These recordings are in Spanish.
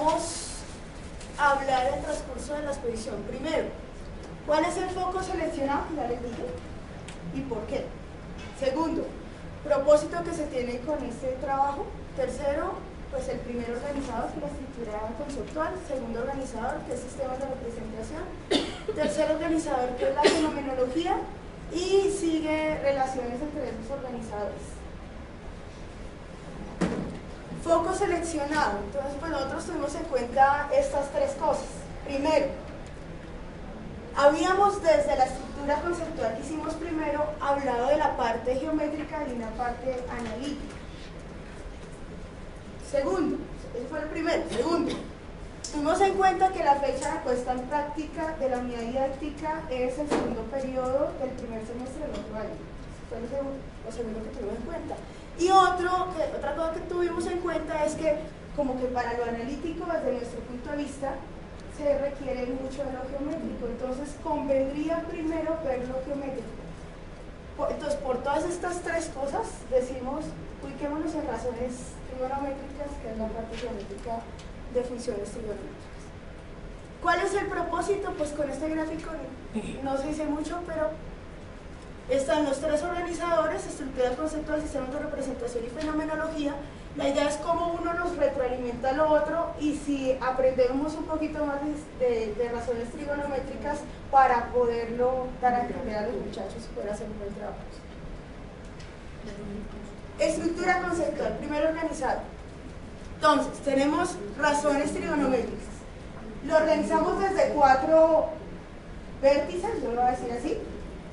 vamos a hablar en el transcurso de la exposición. Primero, ¿cuál es el foco seleccionado? Ya les dije. ¿Y por qué? Segundo, propósito que se tiene con este trabajo. Tercero, pues el primer organizador, que es la estructura conceptual. Segundo organizador, que es sistemas de representación. Tercer organizador, que es la fenomenología. Y sigue relaciones entre esos organizadores. Foco seleccionado. Entonces, pues nosotros tuvimos en cuenta estas tres cosas. Primero, habíamos desde la estructura conceptual que hicimos primero hablado de la parte geométrica y una parte analítica. Segundo, ese fue el primero. Segundo, tuvimos en cuenta que la fecha de puesta en práctica de la unidad didáctica es el segundo periodo del primer semestre del otro año. Fue lo segundo que tuvimos en cuenta. Y otra cosa que tuvimos en cuenta es que, como que para lo analítico, desde nuestro punto de vista, se requiere mucho de lo geométrico. Entonces, convendría primero ver lo geométrico. Entonces, por todas estas tres cosas, decimos, ubiquémonos en razones trigonométricas, que es la parte geométrica de funciones trigonométricas. ¿Cuál es el propósito? Pues con este gráfico no se dice mucho, pero están los tres organizadores: estructura conceptual, sistemas de representación y fenomenología. La idea es cómo uno nos retroalimenta al otro, y si aprendemos un poquito más de razones trigonométricas para poderlo dar a entender a los muchachos y poder hacer un buen trabajo. Estructura conceptual, primero organizado. Entonces, tenemos razones trigonométricas. Lo organizamos desde 4 vértices, yo lo voy a decir así.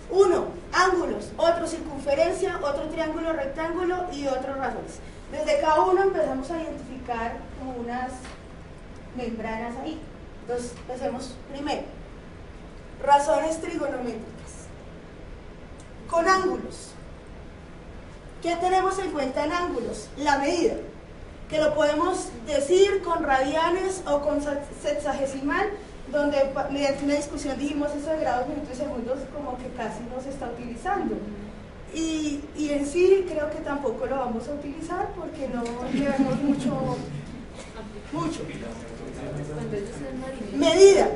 1, ángulos, otro circunferencia, otro triángulo, rectángulo y otros razones. Desde cada uno empezamos a identificar como unas membranas ahí. Entonces, empecemos primero. Razones trigonométricas. Con ángulos. ¿Qué tenemos en cuenta en ángulos? La medida, que lo podemos decir con radianes o con sexagesimal, donde mediante una discusión dijimos eso de grados, minutos y segundos como que casi no se está utilizando. Y en sí creo que tampoco lo vamos a utilizar porque no le vemos mucho. Medida.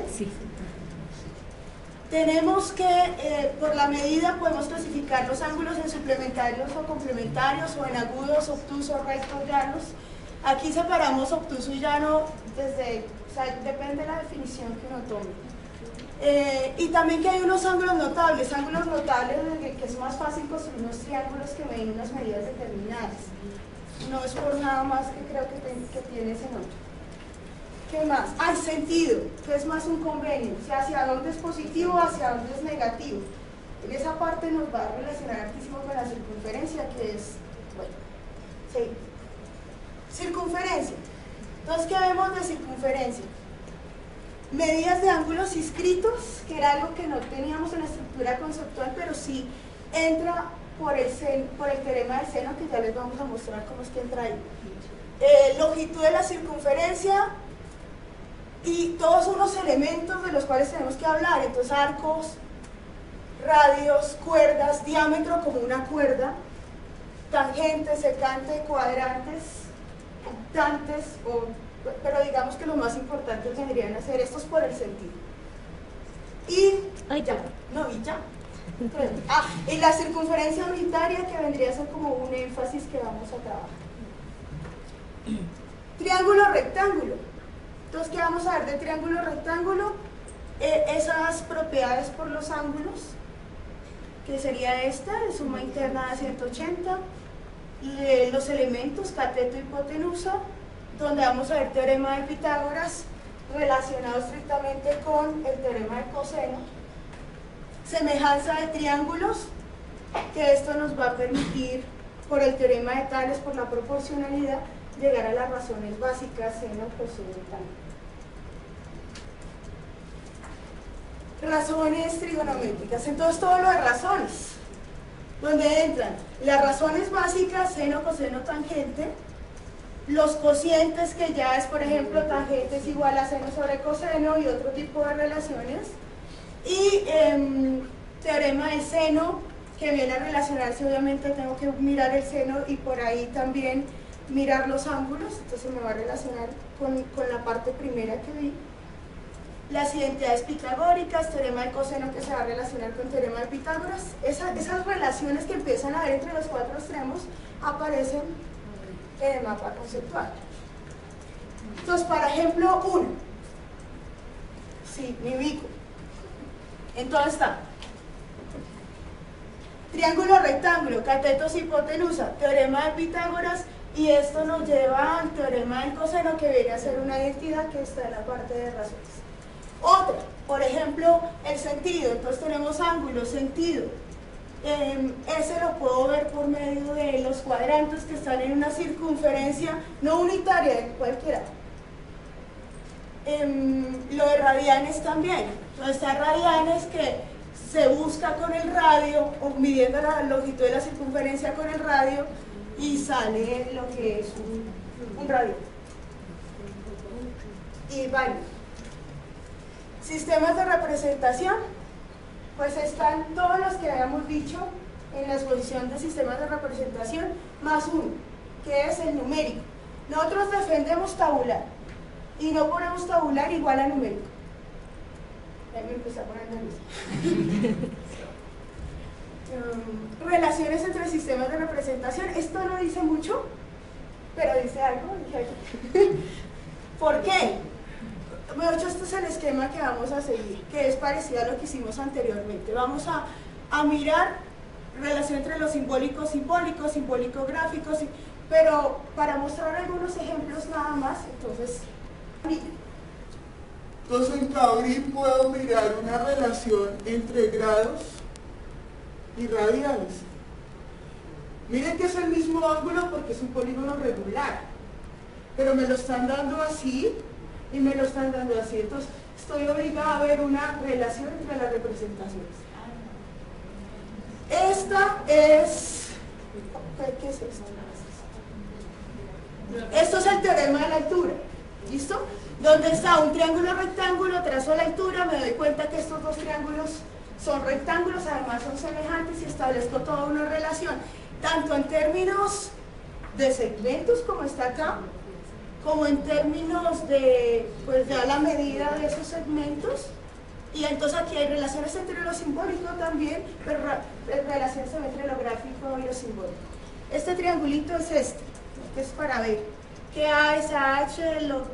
Tenemos que, por la medida podemos clasificar los ángulos en suplementarios o complementarios, o en agudos, obtusos, rectos, llanos. Aquí separamos obtuso y llano desde, o sea, depende de la definición que uno tome. Y también que hay unos ángulos notables que es más fácil construir unos triángulos que miden unas medidas determinadas. No es por nada más que creo que tiene ese nombre. ¿Qué más? Hay sentido, que es más un convenio, o sea, hacia dónde es positivo, hacia dónde es negativo. En esa parte nos va a relacionar hartísimo con la circunferencia, que es, bueno, sí. Circunferencia. Entonces, ¿qué vemos de circunferencia? Medidas de ángulos inscritos, que era algo que no teníamos en la estructura conceptual, pero sí entra por el teorema del seno, que ya les vamos a mostrar cómo es que entra ahí. Longitud de la circunferencia y todos unos elementos de los cuales tenemos que hablar. Entonces, arcos, radios, cuerdas, diámetro como una cuerda, tangentes, secante, cuadrantes, octantes, pero digamos que los más importantes vendrían a ser estos por el sentido. Y y la circunferencia unitaria, que vendría a ser como un énfasis que vamos a trabajar. Triángulo rectángulo. Entonces, ¿qué vamos a ver de triángulo rectángulo? Esas propiedades por los ángulos, que sería esta, de suma interna de 180, los elementos cateto y hipotenusa, donde vamos a ver teorema de Pitágoras relacionado estrictamente con el teorema de coseno. Semejanza de triángulos, que esto nos va a permitir, por el teorema de Tales, por la proporcionalidad, llegar a las razones básicas, seno, coseno y tan. Razones trigonométricas. Entonces, todo lo de razones, donde entran las razones básicas, seno, coseno, tangente, los cocientes, que ya es, por ejemplo, tangente es igual a seno sobre coseno y otro tipo de relaciones, y teorema del seno, que viene a relacionarse, obviamente tengo que mirar el seno, y por ahí también mirar los ángulos, entonces me va a relacionar con la parte primera que vi. Las identidades pitagóricas, teorema de coseno que se va a relacionar con teorema de Pitágoras. Esas relaciones que empiezan a ver entre los cuatro extremos aparecen en el mapa conceptual. Entonces, para ejemplo 1, sí, me ubico. Entonces está triángulo rectángulo, catetos hipotenusa, teorema de Pitágoras, y esto nos lleva al teorema del coseno, que viene a ser una identidad que está en la parte de razones. Otra, por ejemplo, el sentido. Entonces tenemos ángulo, sentido. Ese lo puedo ver por medio de los cuadrantes que están en una circunferencia no unitaria, en cualquiera. Lo de radianes también. Entonces está radianes que se busca con el radio, o midiendo la longitud de la circunferencia con el radio, y sale lo que es un radio. Y vale. Sistemas de representación, pues están todos los que habíamos dicho en la exposición de sistemas de representación, más uno, que es el numérico. Nosotros defendemos tabular, y no ponemos tabular igual a numérico. Ya me empecé a poner nerviosa. Relaciones entre sistemas de representación, esto no dice mucho, pero dice algo. ¿Por qué? Bueno, este es el esquema que vamos a seguir, que es parecido a lo que hicimos anteriormente. Vamos a mirar relación entre los simbólicos, simbólico-gráficos, pero para mostrar algunos ejemplos nada más. Entonces en Cabri puedo mirar una relación entre grados y radianes. Miren que es el mismo ángulo porque es un polígono regular, pero me lo están dando así y me lo están dando así. Entonces estoy obligada a ver una relación entre las representaciones. Esta es... ¿qué es esto? Esto es el teorema de la altura. ¿Listo? Donde está un triángulo rectángulo, trazo la altura, me doy cuenta que estos dos triángulos son rectángulos, además son semejantes, y establezco toda una relación, tanto en términos de segmentos, como está acá, como en términos de, pues, de la medida de esos segmentos. Y entonces aquí hay relaciones entre lo simbólico también, pero relaciones entre lo gráfico y lo simbólico. Este triangulito es este, que es para ver que A es H, lo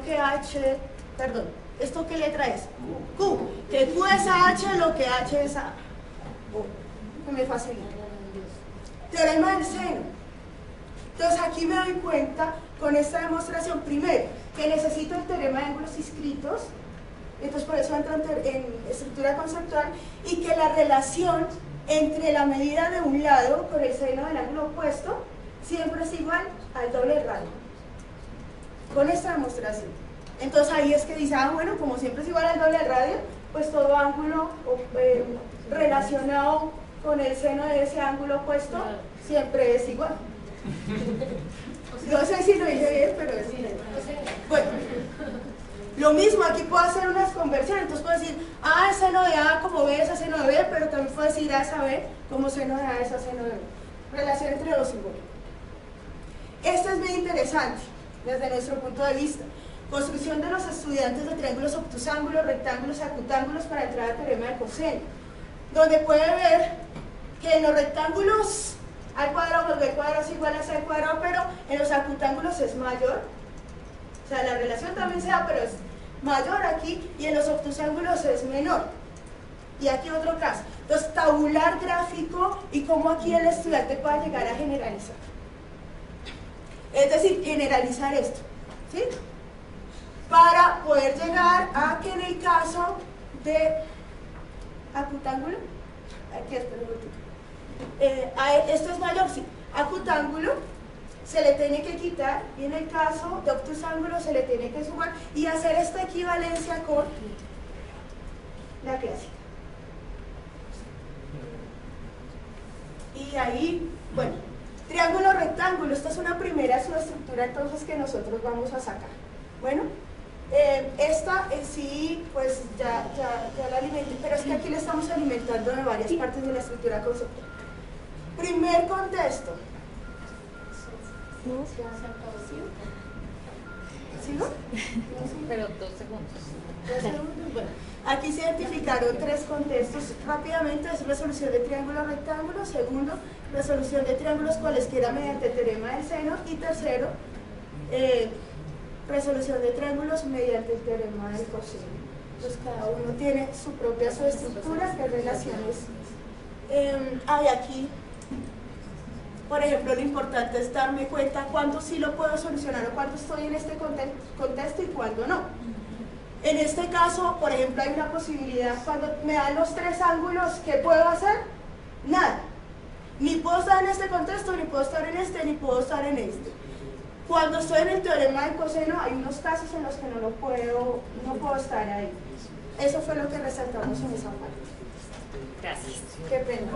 que H, perdón, ¿esto qué letra es? Q, que Q es H, lo que H es A. Que me facilita. Teorema del seno. Entonces aquí me doy cuenta con esta demostración, primero, que necesito el teorema de ángulos inscritos, entonces por eso entro en estructura conceptual, y que la relación entre la medida de un lado con el seno del ángulo opuesto siempre es igual al doble radio. Con esta demostración. Entonces ahí es que dice, bueno, como siempre es igual al doble radio, pues todo ángulo relacionado con el seno de ese ángulo opuesto siempre es igual. No sé si lo dije bien, pero es bien. Bueno, lo mismo, aquí puedo hacer unas conversiones, entonces puedo decir A es seno de A como B es a seno de B, pero también puedo decir A es a B como seno de A es a seno de B. Relación entre los simbólicos. Esto es bien interesante desde nuestro punto de vista. Construcción de los estudiantes de triángulos obtusángulos, rectángulos, acutángulos para entrar al teorema de coseno, donde puede ver que en los rectángulos A al cuadrado más B al cuadrado es igual a C al cuadrado, pero en los acutángulos es mayor. O sea, la relación también se da, pero es mayor aquí, y en los obtusángulos es menor. Y aquí otro caso. Entonces, tabular gráfico y cómo aquí el estudiante pueda llegar a generalizar. Es decir, generalizar esto, ¿sí? Para poder llegar a que en el caso de acutángulo, aquí esto es mayor, sí, acutángulo se le tiene que quitar, y en el caso de obtusángulo se le tiene que sumar y hacer esta equivalencia con la clásica. Y ahí, bueno, triángulo rectángulo, esta es una primera subestructura entonces que nosotros vamos a sacar. Bueno, esta en sí, pues ya la alimenté, pero es que aquí la estamos alimentando de varias partes de la estructura conceptual. Primer contexto. ¿Sigo? Pero 2 segundos. Bueno, aquí se identificaron 3 contextos. Rápidamente es resolución de triángulos rectángulos. Segundo, resolución de triángulos cualesquiera mediante teorema del seno. Y tercero, resolución de triángulos mediante el teorema del coseno. Entonces cada uno tiene su propia subestructura, qué relaciones hay aquí. Por ejemplo, lo importante es darme cuenta cuándo sí lo puedo solucionar o cuándo estoy en este contexto y cuándo no. En este caso, por ejemplo, hay una posibilidad, cuando me dan los 3 ángulos, ¿qué puedo hacer? Nada. Ni puedo estar en este contexto, ni puedo estar en este, ni puedo estar en este. Cuando estoy en el teorema del coseno, hay unos casos en los que no puedo estar ahí. Eso fue lo que resaltamos en esa parte. Gracias. Qué pena.